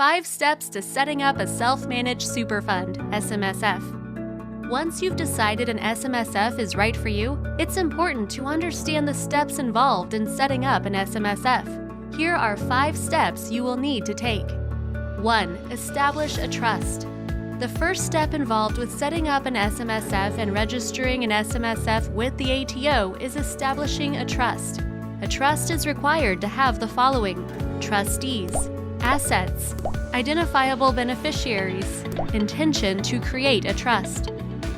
5 steps to setting up a self-managed super fund, SMSF. Once you've decided an SMSF is right for you, it's important to understand the steps involved in setting up an SMSF. Here are 5 steps you will need to take. 1. Establish a trust. The first step involved with setting up an SMSF and registering an SMSF with the ATO is establishing a trust. A trust is required to have the following: trustees, assets, identifiable beneficiaries, intention to create a trust.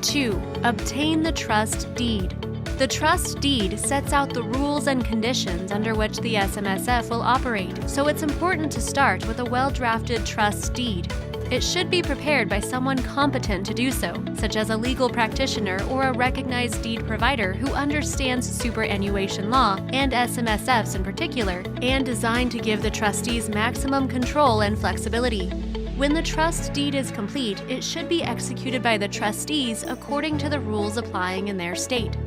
2. Obtain the trust deed. The trust deed sets out the rules and conditions under which the SMSF will operate, so it's important to start with a well-drafted trust deed. It should be prepared by someone competent to do so, such as a legal practitioner or a recognized deed provider who understands superannuation law and SMSFs in particular, and designed to give the trustees maximum control and flexibility. When the trust deed is complete, it should be executed by the trustees according to the rules applying in their state.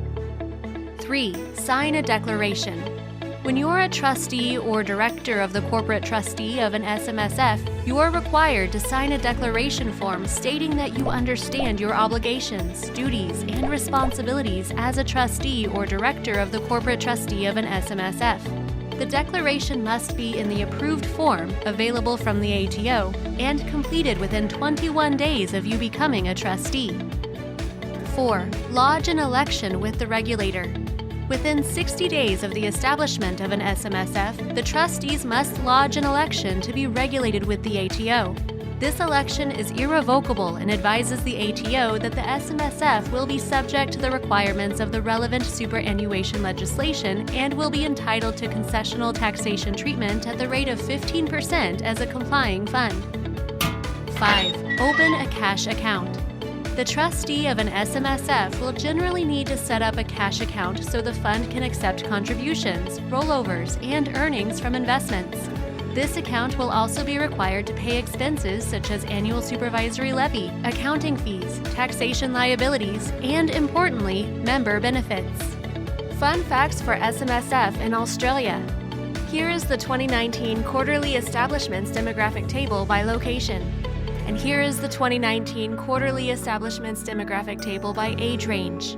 3. Sign a declaration. When you're a trustee or director of the corporate trustee of an SMSF, you are required to sign a declaration form stating that you understand your obligations, duties, and responsibilities as a trustee or director of the corporate trustee of an SMSF. The declaration must be in the approved form available from the ATO and completed within 21 days of you becoming a trustee. 4. Lodge an election with the regulator. Within 60 days of the establishment of an SMSF, the trustees must lodge an election to be regulated with the ATO. This election is irrevocable and advises the ATO that the SMSF will be subject to the requirements of the relevant superannuation legislation and will be entitled to concessional taxation treatment at the rate of 15% as a complying fund. 5. Open a cash account. The trustee of an SMSF will generally need to set up a cash account so the fund can accept contributions, rollovers, and earnings from investments. This account will also be required to pay expenses such as annual supervisory levy, accounting fees, taxation liabilities, and importantly, member benefits. Fun facts for SMSF in Australia. Here is the 2019 Quarterly Establishments Demographic Table by location. And here is the 2019 Quarterly Establishments Demographic Table by age range.